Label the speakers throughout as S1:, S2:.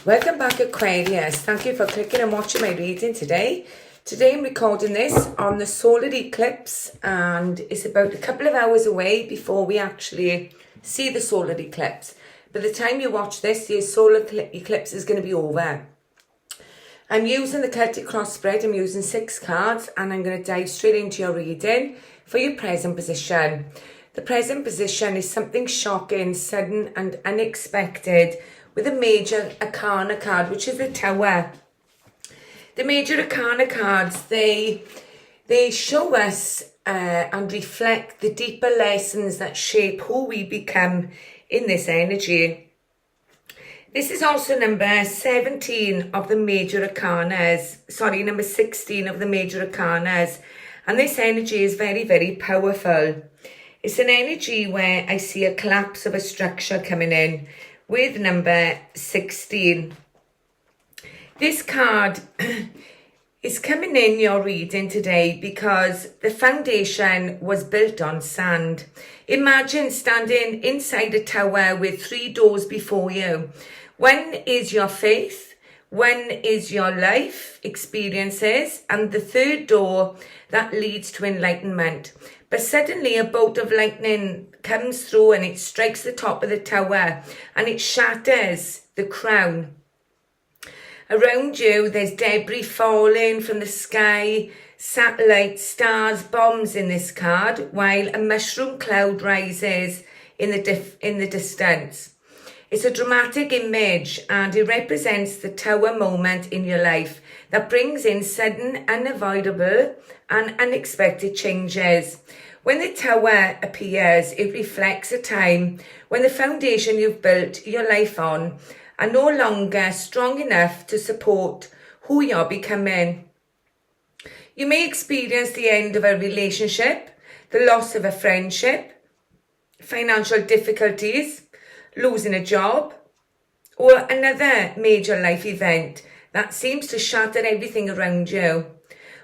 S1: Welcome back, Aquarius. Thank you for clicking and watching my reading today. Today I'm recording this on the solar eclipse, and it's about a couple of hours away before we actually see the solar eclipse. By the time you watch this, the solar eclipse is going to be over. I'm using the Celtic cross spread. I'm using 6 cards, and I'm going to dive straight into your reading for your present position. The present position is something shocking, sudden and unexpected, with a major arcana card, which is the Tower. The major arcana cards, they show us and reflect the deeper lessons that shape who we become in this energy. This is also number 17 of the major arcanas, number 16 of the major arcanas. And this energy is very, very powerful. It's an energy where I see a collapse of a structure coming in with number 16. This card is coming in your reading today because the foundation was built on sand. Imagine standing inside a tower with 3 doors before you. One is your faith, one is your life experiences, and the third door that leads to enlightenment. But suddenly a bolt of lightning comes through and it strikes the top of the tower and it shatters the crown. Around you, there's debris falling from the sky, satellites, stars, bombs in this card, while a mushroom cloud rises in the distance. It's a dramatic image, and it represents the tower moment in your life that brings in sudden, unavoidable and unexpected changes. When the tower appears, it reflects a time when the foundation you've built your life on are no longer strong enough to support who you're becoming. You may experience the end of a relationship, the loss of a friendship, financial difficulties, losing a job, or another major life event that seems to shatter everything around you.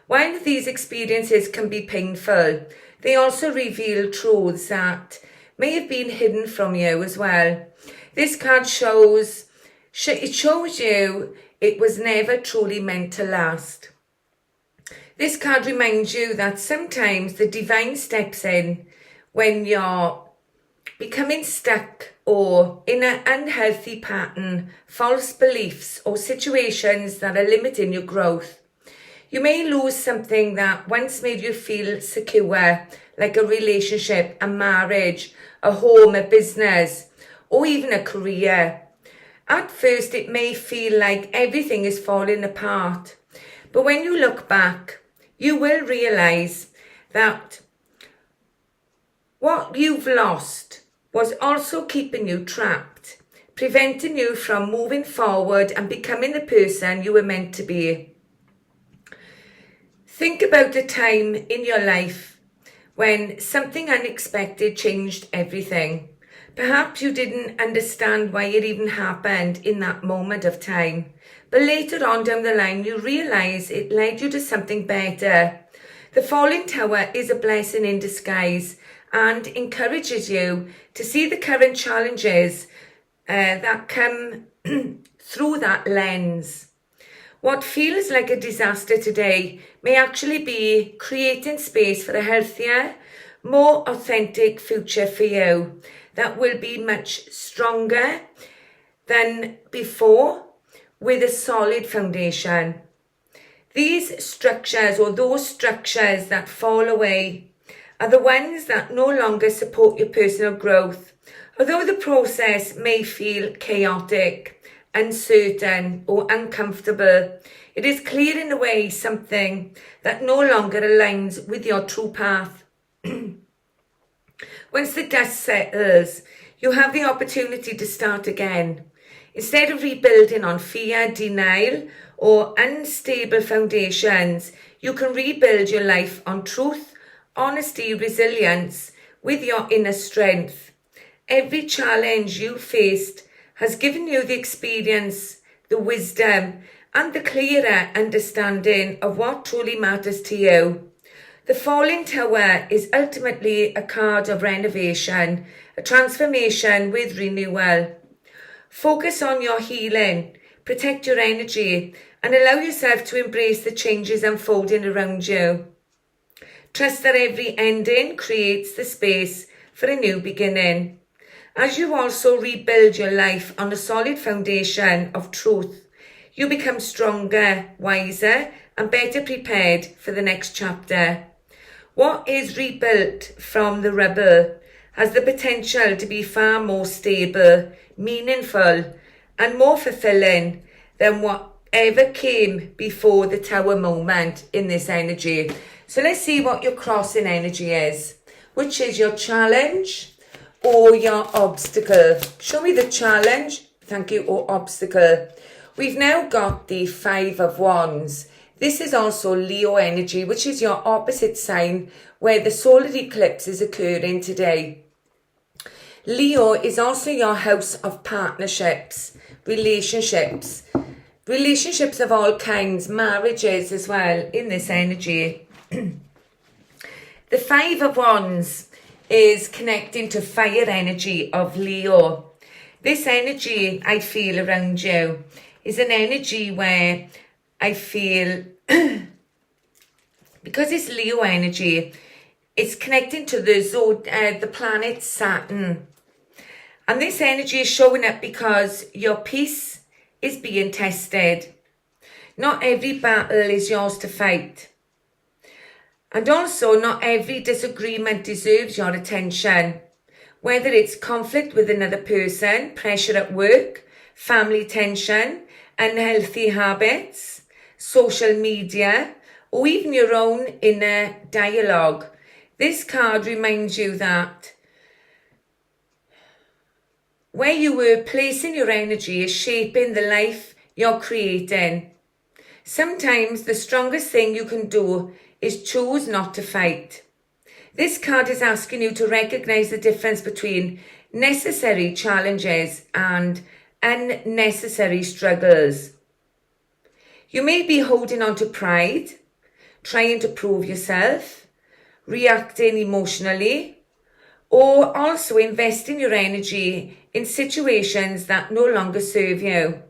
S1: While these experiences can be painful, they also reveal truths that may have been hidden from you as well. This card shows you it was never truly meant to last. This card reminds you that sometimes the divine steps in when you're becoming stuck or in an unhealthy pattern, false beliefs or situations that are limiting your growth. You may lose something that once made you feel secure, like a relationship, a marriage, a home, a business, or even a career. At first, it may feel like everything is falling apart. But when you look back, you will realize that what you've lost was also keeping you trapped, preventing you from moving forward and becoming the person you were meant to be. Think about a time in your life when something unexpected changed everything. Perhaps you didn't understand why it even happened in that moment of time. But later on down the line, you realize it led you to something better. The falling tower is a blessing in disguise and encourages you to see the current challenges that come through that lens. What feels like a disaster today may actually be creating space for a healthier, more authentic future for you that will be much stronger than before, with a solid foundation. These structures, or those structures that fall away, are the ones that no longer support your personal growth. Although the process may feel chaotic, uncertain or uncomfortable, it is clearing away something that no longer aligns with your true path. Once the dust settles, you have the opportunity to start again. Instead of rebuilding on fear, denial, or unstable foundations, you can rebuild your life on truth, honesty, resilience, with your inner strength. Every challenge you faced has given you the experience, the wisdom, and the clearer understanding of what truly matters to you. The falling tower is ultimately a card of renovation, a transformation with renewal. Focus on your healing. protect your energy, and allow yourself to embrace the changes unfolding around you. Trust that every ending creates the space for a new beginning. As you also rebuild your life on a solid foundation of truth, you become stronger, wiser, and better prepared for the next chapter. What is rebuilt from the rubble has the potential to be far more stable, meaningful, and more fulfilling than whatever came before the tower moment in this energy. So let's see what your crossing energy is. Which is your challenge or your obstacle? Show me the challenge, thank you, or obstacle. We've now got the Five of Wands. This is also Leo energy, which is your opposite sign where the solar eclipse is occurring today. Leo is also your house of partnerships, relationships of all kinds, marriages as well in this energy. The Five of Wands is connecting to fire energy of Leo. This energy I feel around you is an energy where I feel, because it's Leo energy, it's connecting to the planet Saturn. And this energy is showing up because your peace is being tested. Not every battle is yours to fight. And also, not every disagreement deserves your attention. Whether it's conflict with another person, pressure at work, family tension, unhealthy habits, social media, or even your own inner dialogue. This card reminds you that where you were placing your energy is shaping the life you're creating. Sometimes the strongest thing you can do is choose not to fight. This card is asking you to recognize the difference between necessary challenges and unnecessary struggles. You may be holding on to pride, trying to prove yourself, reacting emotionally, or also investing your energy in situations that no longer serve you.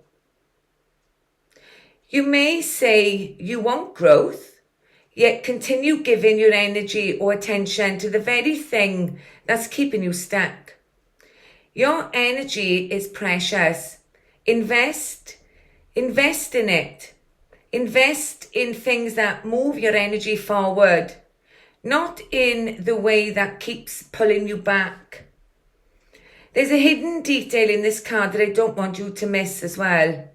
S1: You may say you want growth, yet continue giving your energy or attention to the very thing that's keeping you stuck. Your energy is precious. Invest in it. Invest in things that move your energy forward, not in the way that keeps pulling you back. There's a hidden detail in this card that I don't want you to miss as well.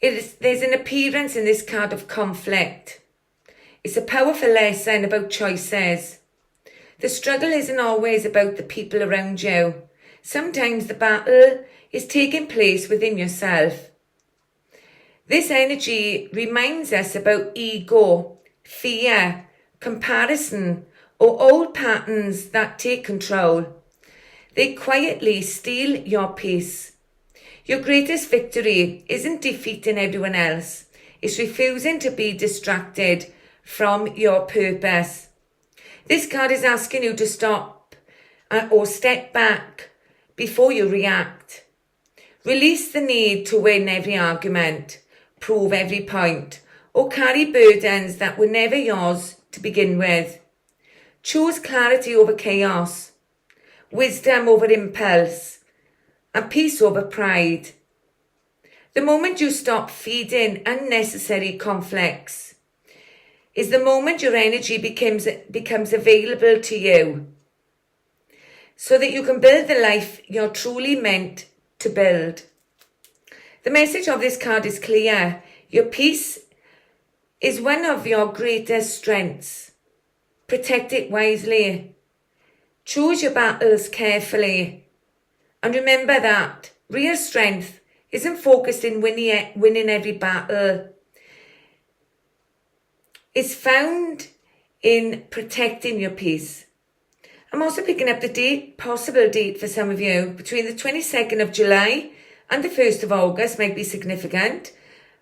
S1: There's an appearance in this card of conflict. It's a powerful lesson about choices. The struggle isn't always about the people around you. Sometimes the battle is taking place within yourself. This energy reminds us about ego, fear, comparison, or old patterns that take control. They quietly steal your peace. Your greatest victory isn't defeating everyone else. It's refusing to be distracted from your purpose. This card is asking you to stop or step back before you react. Release the need to win every argument, prove every point, or carry burdens that were never yours to begin with. Choose clarity over chaos, wisdom over impulse, and peace over pride. The moment you stop feeding unnecessary conflicts is the moment your energy becomes available to you so that you can build the life you're truly meant to build. The message of this card is clear. Your peace is one of your greatest strengths. Protect it wisely. Choose your battles carefully. And remember that real strength isn't focused in winning every battle. It's found in protecting your peace. I'm also picking up the possible date for some of you between the 22nd of July and the 1st of August might be significant.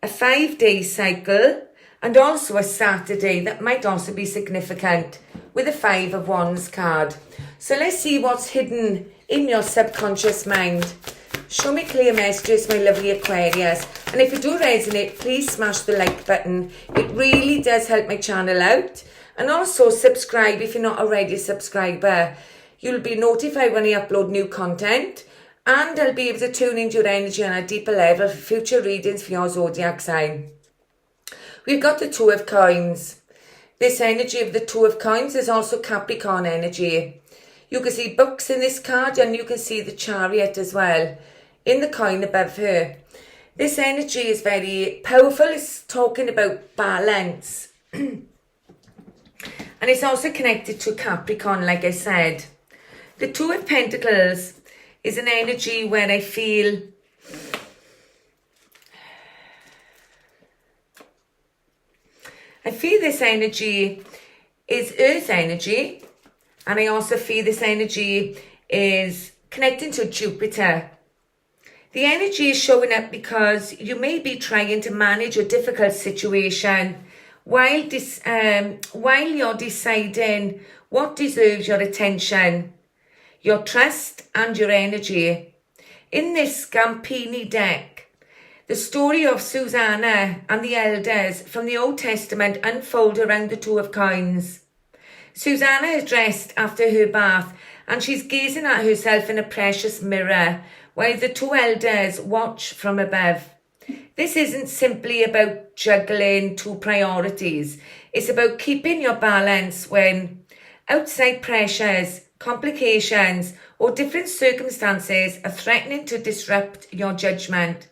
S1: A 5-day cycle and also a Saturday that might also be significant with a 5 of Wands card. So let's see what's hidden in your subconscious mind. Show me clear messages, my lovely Aquarius. And if you do resonate, please smash the like button. It really does help my channel out. And also subscribe if you're not already a subscriber. You'll be notified when I upload new content. And I'll be able to tune into your energy on a deeper level for future readings for your zodiac sign. We've got the Two of Coins. This energy of the Two of Coins is also Capricorn energy. You can see books in this card and you can see the Chariot as well in the coin above her. This energy is very powerful. It's talking about balance. And it's also connected to Capricorn, like I said. The Two of Pentacles is an energy where I feel this energy is earth energy. And I also feel this energy is connecting to Jupiter. The energy is showing up because you may be trying to manage a difficult situation while you're deciding what deserves your attention, your trust and your energy. In this Scampini deck, the story of Susanna and the elders from the Old Testament unfold around the Two of Coins. Susanna is dressed after her bath and she's gazing at herself in a precious mirror while the two elders watch from above. This isn't simply about juggling two priorities. It's about keeping your balance when outside pressures, complications or different circumstances are threatening to disrupt your judgment.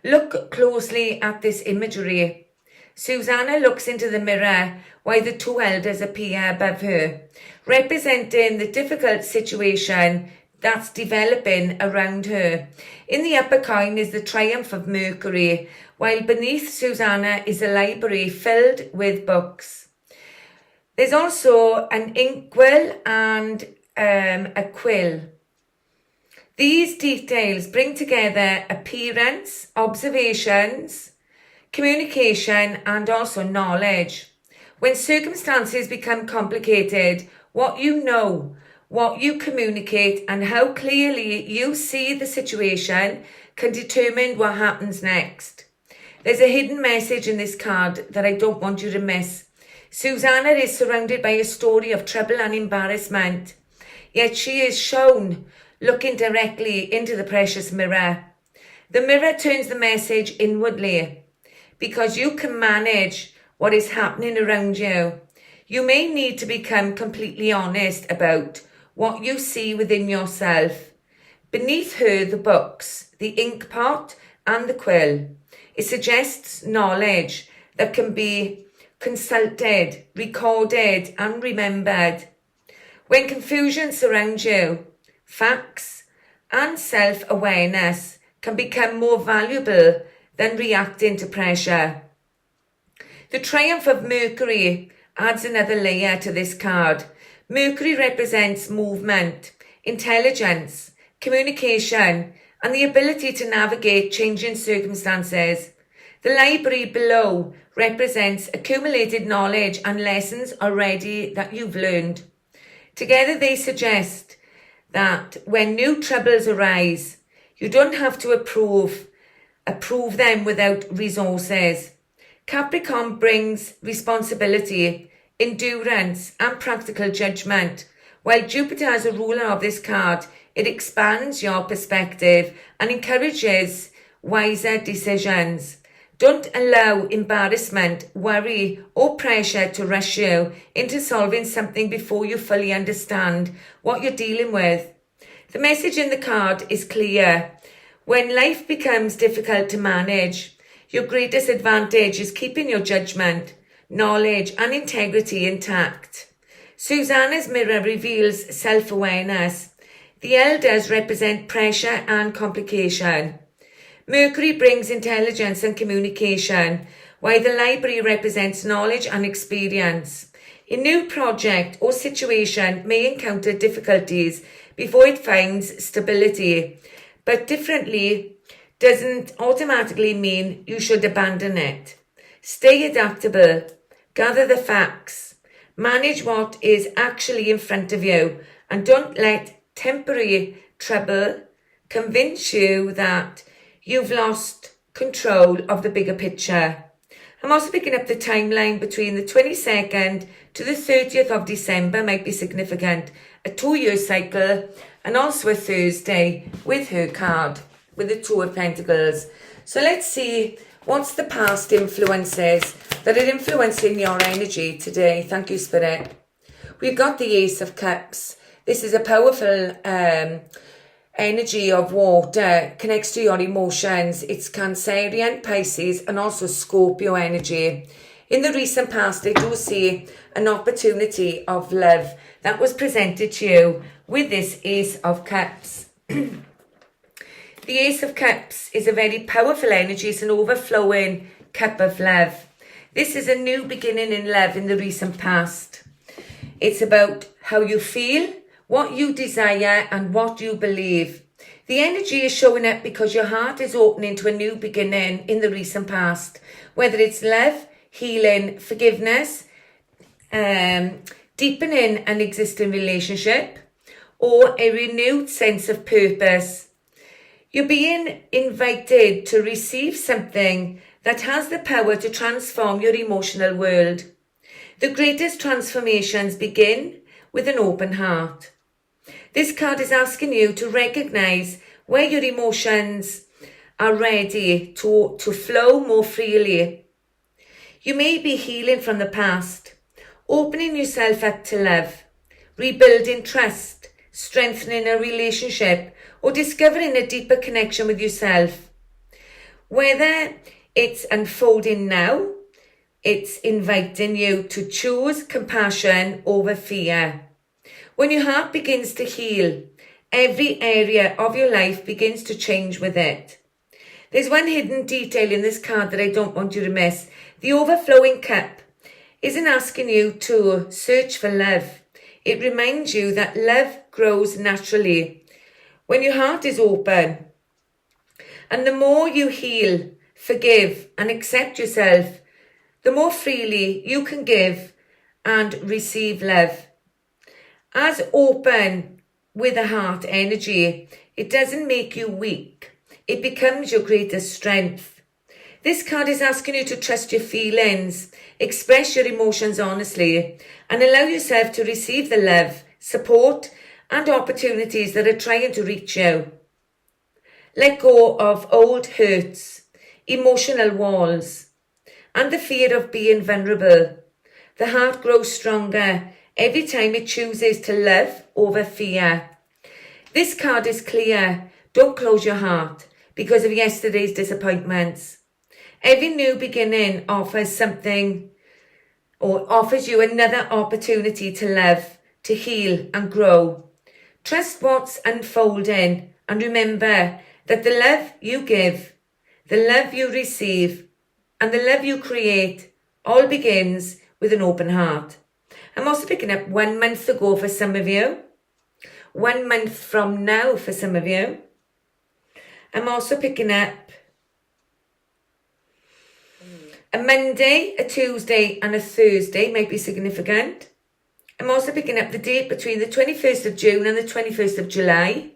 S1: Look closely at this imagery. Susanna looks into the mirror while the two elders appear above her, representing the difficult situation that's developing around her. In the upper coin is the triumph of Mercury, while beneath Susanna is a library filled with books. There's also an inkwell and a quill. These details bring together appearance, observations, communication and also knowledge. When circumstances become complicated, what you know, what you communicate and how clearly you see the situation can determine what happens next. There's a hidden message in this card that I don't want you to miss. Susanna is surrounded by a story of trouble and embarrassment, yet she is shown looking directly into the precious mirror. The mirror turns the message inwardly. Because you can manage what is happening around you, you may need to become completely honest about what you see within yourself. Beneath her, the books, the ink pot and the quill. It suggests knowledge that can be consulted, recorded and remembered. When confusion surrounds you, facts and self-awareness can become more valuable than reacting to pressure. The triumph of Mercury adds another layer to this card. Mercury represents movement, intelligence, communication, and the ability to navigate changing circumstances. The library below represents accumulated knowledge and lessons already that you've learned. Together they suggest that when new troubles arise, you don't have to approve them without resources. Capricorn brings responsibility, endurance and practical judgment. While Jupiter is a ruler of this card, it expands your perspective and encourages wiser decisions. Don't allow embarrassment, worry or pressure to rush you into solving something before you fully understand what you're dealing with. The message in the card is clear. When life becomes difficult to manage, your greatest advantage is keeping your judgment, knowledge and integrity intact. Susanna's mirror reveals self-awareness. The elders represent pressure and complication. Mercury brings intelligence and communication, while the library represents knowledge and experience. A new project or situation may encounter difficulties before it finds stability, but differently doesn't automatically mean you should abandon it. Stay adaptable, gather the facts, manage what is actually in front of you, and don't let temporary trouble convince you that you've lost control of the bigger picture. I'm also picking up the timeline between the 22nd to the 30th of December might be significant. A 2-year cycle, and also a Thursday with her card, with the Two of Pentacles. So let's see what's the past influences that are influencing your energy today. Thank you, Spirit. We've got the Ace of Cups. This is a powerful energy of water, connects to your emotions. It's Cancerian, Pisces, and also Scorpio energy. In the recent past, I do see an opportunity of love that was presented to you with this Ace of Cups. The Ace of Cups is a very powerful energy. It's an overflowing cup of love. This is a new beginning in love in the recent past. It's about how you feel, what you desire, and what you believe. The energy is showing up because your heart is opening to a new beginning in the recent past. Whether it's love, healing, forgiveness, deepening an existing relationship, or a renewed sense of purpose. You're being invited to receive something that has the power to transform your emotional world. The greatest transformations begin with an open heart. This card is asking you to recognize where your emotions are ready to flow more freely. You may be healing from the past, opening yourself up to love, rebuilding trust, strengthening a relationship, or discovering a deeper connection with yourself. Whether it's unfolding now, it's inviting you to choose compassion over fear. When your heart begins to heal, every area of your life begins to change with it. There's one hidden detail in this card that I don't want you to miss. The overflowing cup isn't asking you to search for love. It reminds you that love grows naturally when your heart is open. And the more you heal, forgive, and accept yourself, the more freely you can give and receive love. As open with a heart energy, it doesn't make you weak. It becomes your greatest strength. This card is asking you to trust your feelings, express your emotions honestly, and allow yourself to receive the love, support, and opportunities that are trying to reach you. Let go of old hurts, emotional walls, and the fear of being vulnerable. The heart grows stronger every time it chooses to love over fear. This card is clear. Don't close your heart because of yesterday's disappointments. Every new beginning offers something or offers you another opportunity to love, to heal and grow. Trust what's unfolding and remember that the love you give, the love you receive, and the love you create all begins with an open heart. I'm also picking up 1 month ago for some of you. 1 month from now for some of you. I'm also picking up a Monday, a Tuesday and a Thursday might be significant. I'm also picking up the date between the 21st of June and the 21st of July.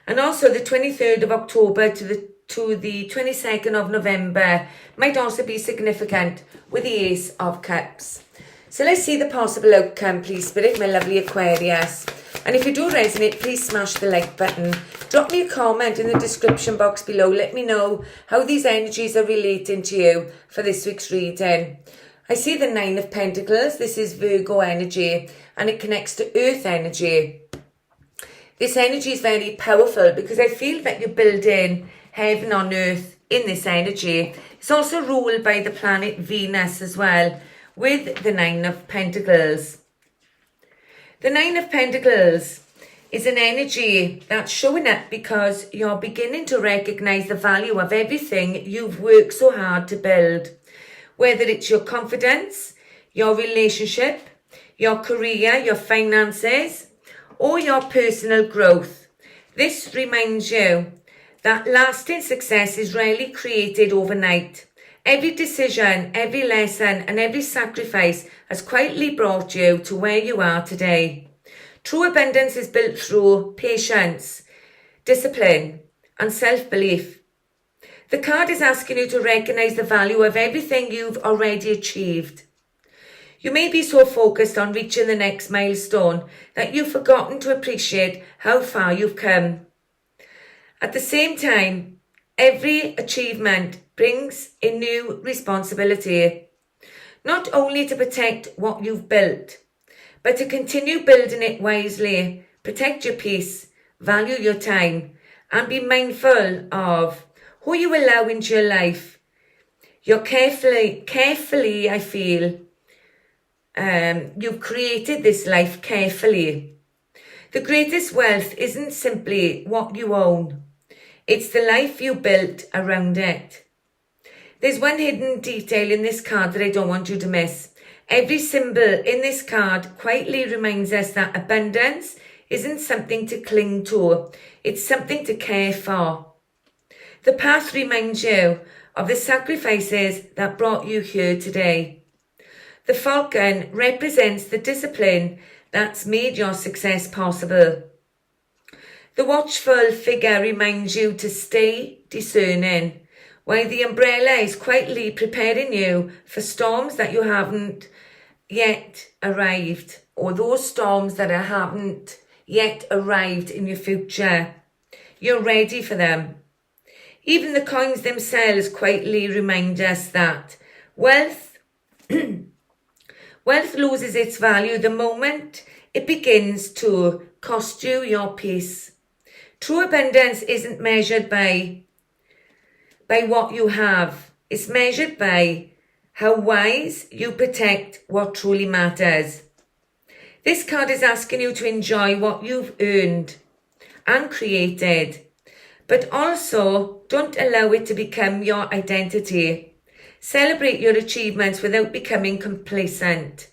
S1: And also the 23rd of October to the 22nd of November might also be significant with the Ace of Cups. So let's see the possible outcome, please, Spirit, my lovely Aquarius. And if you do resonate, please smash the like button. Drop me a comment in the description box below. Let me know how these energies are relating to you for this week's reading. I see the 9 of Pentacles. This is Virgo energy and it connects to Earth energy. This energy is very powerful because I feel that you're building heaven on earth in this energy. It's also ruled by the planet Venus as well, with the 9 of Pentacles. The 9 of Pentacles is an energy that's showing up because you're beginning to recognize the value of everything you've worked so hard to build. Whether it's your confidence, your relationship, your career, your finances, or your personal growth. This reminds you that lasting success is rarely created overnight. Every decision, every lesson, and every sacrifice has quietly brought you to where you are today. True abundance is built through patience, discipline, and self-belief. The card is asking you to recognize the value of everything you've already achieved. You may be so focused on reaching the next milestone that you've forgotten to appreciate how far you've come. At the same time, every achievement brings a new responsibility, not only to protect what you've built, but to continue building it wisely, protect your peace, value your time, and be mindful of who you allow into your life. You're carefully, I feel, you've created this life carefully. The greatest wealth isn't simply what you own. It's the life you built around it. There's one hidden detail in this card that I don't want you to miss. Every symbol in this card quietly reminds us that abundance isn't something to cling to. It's something to care for. The path reminds you of the sacrifices that brought you here today. The falcon represents the discipline that's made your success possible. The watchful figure reminds you to stay discerning, while the umbrella is quietly preparing you for storms that you haven't yet arrived, or those storms that haven't yet arrived in your future. You're ready for them. Even the coins themselves quietly remind us that wealth loses its value the moment it begins to cost you your peace. True abundance isn't measured by what you have. It's measured by how wise you protect what truly matters. This card is asking you to enjoy what you've earned and created, but also don't allow it to become your identity. Celebrate your achievements without becoming complacent.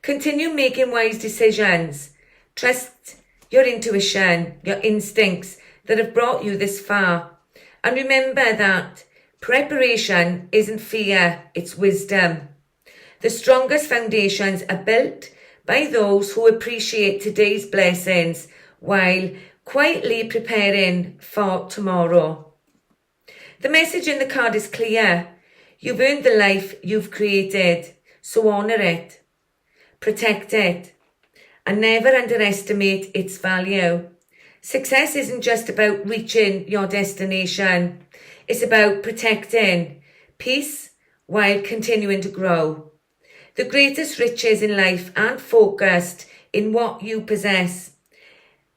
S1: Continue making wise decisions. Trust your intuition, your instincts that have brought you this far. And remember that preparation isn't fear, it's wisdom. The strongest foundations are built by those who appreciate today's blessings while quietly preparing for tomorrow. The message in the card is clear. You've earned the life you've created, so honour it, protect it, and never underestimate its value. Success isn't just about reaching your destination. It's about protecting peace while continuing to grow. The greatest riches in life aren't focused in what you possess.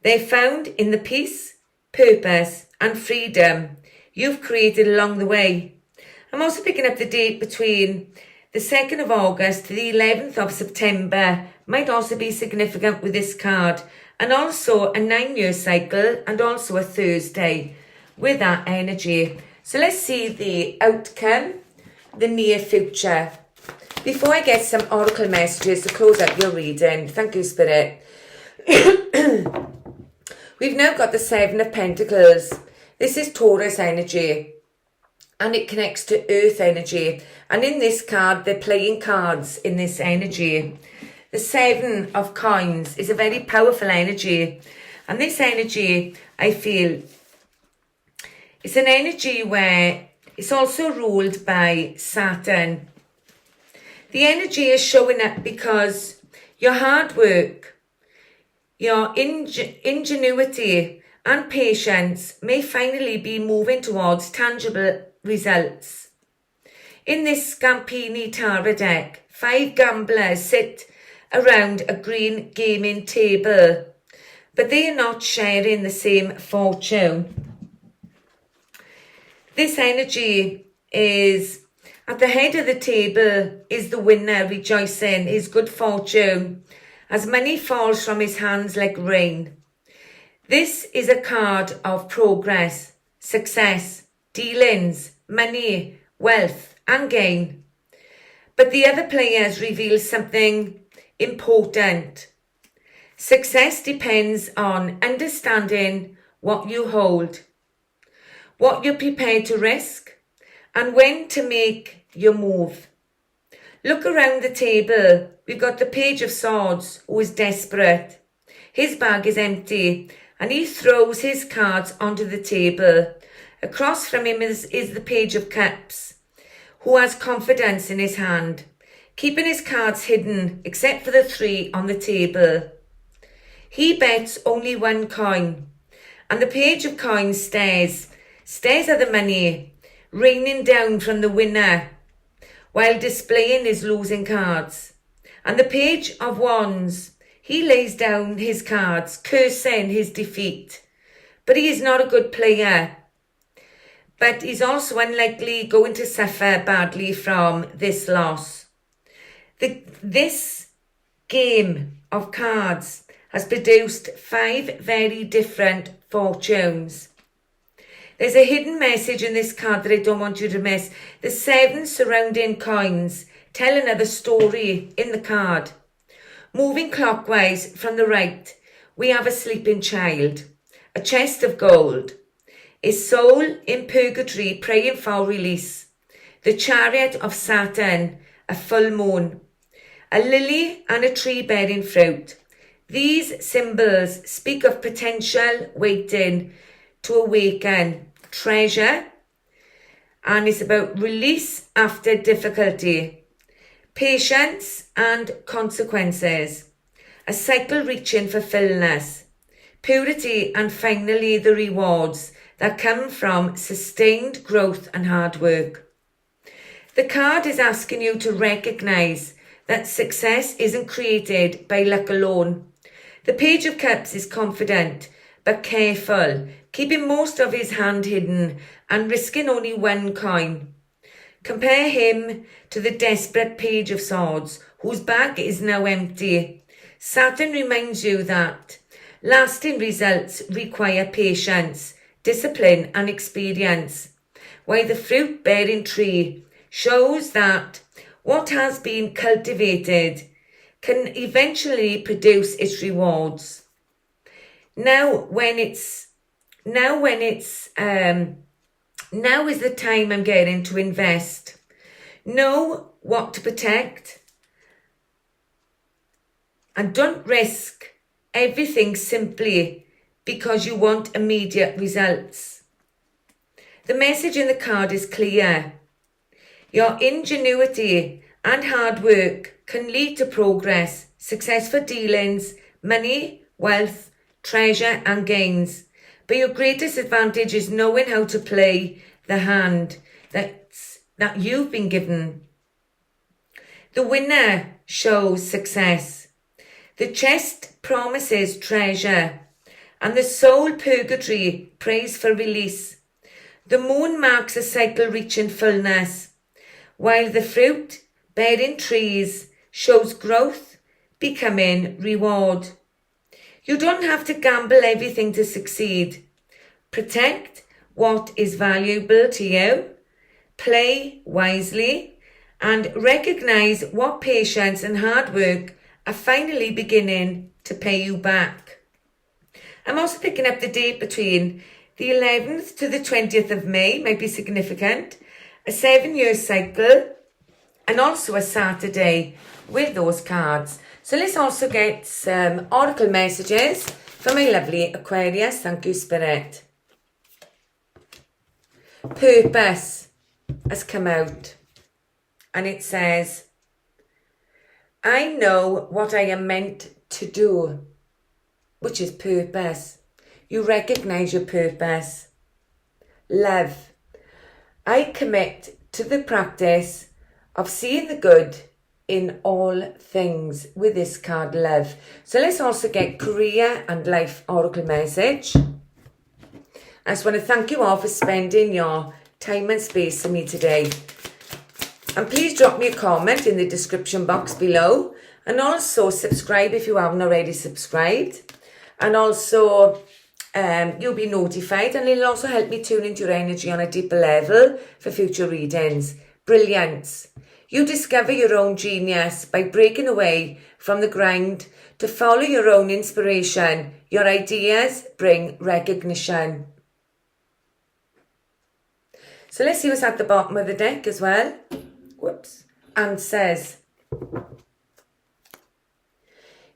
S1: They're found in the peace, purpose, and freedom you've created along the way. I'm also picking up the date between the 2nd of August to the 11th of September might also be significant with this card, and also a 9-year cycle and also a Thursday with that energy. So let's see the outcome, the near future. Before I get some oracle messages to close out your reading, thank you, Spirit. We've now got the 7 of Pentacles. This is Taurus energy, and it connects to Earth energy. And in this card, they're playing cards in this energy. The 7 of Coins is a very powerful energy. And this energy, I feel, it's an energy where it's also ruled by Saturn. The energy is showing up because your hard work, your ingenuity and patience may finally be moving towards tangible results. In this Scampini Tarot deck, 5 gamblers sit around a green gaming table, but they are not sharing the same fortune. This energy is at the head of the table is the winner rejoicing his good fortune as money falls from his hands like rain. This is a card of progress, success, dealings, money, wealth and gain. But the other players reveal something important. Success depends on understanding what you hold, what you're prepared to risk, and when to make your move. Look around the table. We've got the Page of Swords, who is desperate. His bag is empty, and he throws his cards onto the table. Across from him is the Page of Cups, who has confidence in his hand, keeping his cards hidden except for the 3 on the table. He bets only 1 coin, and the Page of Coins stares at the money raining down from the winner while displaying his losing cards. And the Page of Wands, he lays down his cards, cursing his defeat. But he is not a good player. But he's also unlikely going to suffer badly from this loss. This game of cards has produced 5 very different fortunes. There's a hidden message in this card that I don't want you to miss. The 7 surrounding coins tell another story in the card. Moving clockwise from the right, we have a sleeping child, a chest of gold, a soul in purgatory praying for release, the chariot of Saturn, a full moon, a lily and a tree bearing fruit. These symbols speak of potential waiting to awaken, treasure, and it's about release after difficulty, patience and consequences, a cycle reaching for fullness, purity, and finally the rewards that come from sustained growth and hard work. The card is asking you to recognise that success isn't created by luck alone. The Page of Cups is confident but careful, keeping most of his hand hidden and risking only 1 coin. Compare him to the desperate Page of Swords, whose bag is now empty. Saturn reminds you that lasting results require patience, discipline and experience, while the fruit-bearing tree shows that what has been cultivated can eventually produce its rewards. Now is the time I'm getting to invest. Know what to protect and don't risk everything simply because you want immediate results. The message in the card is clear. Your ingenuity and hard work can lead to progress, successful dealings, money, wealth, treasure and gains. But your greatest advantage is knowing how to play the hand that you've been given. The winner shows success. The chest promises treasure. And the soul purgatory prays for release. The moon marks a cycle reaching fullness, while the fruit bearing trees shows growth becoming reward. You don't have to gamble everything to succeed. Protect what is valuable to you, play wisely, and recognise what patience and hard work are finally beginning to pay you back. I'm also picking up the date between the 11th to the 20th of May, might be significant, a 7-year cycle, and also a Saturday with those cards. So let's also get some oracle messages for my lovely Aquarius. Thank you, Spirit. Purpose has come out, and it says, I know what I am meant to do, which is purpose. You recognise your purpose. Love. I commit to the practice of seeing the good in all things with this card, love. So let's also get career and life oracle message. I just want to thank you all for spending your time and space with me today. And please drop me a comment in the description box below. And also subscribe if you haven't already subscribed. And also you'll be notified, and it'll also help me tune into your energy on a deeper level for future readings. Brilliance. You discover your own genius by breaking away from the grind to follow your own inspiration. Your ideas bring recognition. So let's see what's at the bottom of the deck as well. Whoops. And says,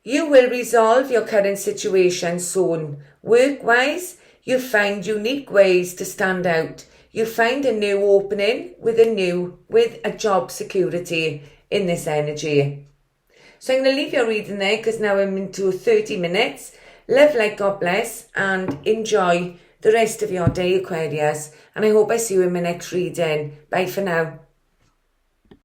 S1: You will resolve your current situation soon. Work-wise, you find unique ways to stand out. You find a new opening with a job security in this energy. So I'm going to leave your reading there because now I'm into 30 minutes. Love, light, God bless, and enjoy the rest of your day, Aquarius. And I hope I see you in my next reading. Bye for now.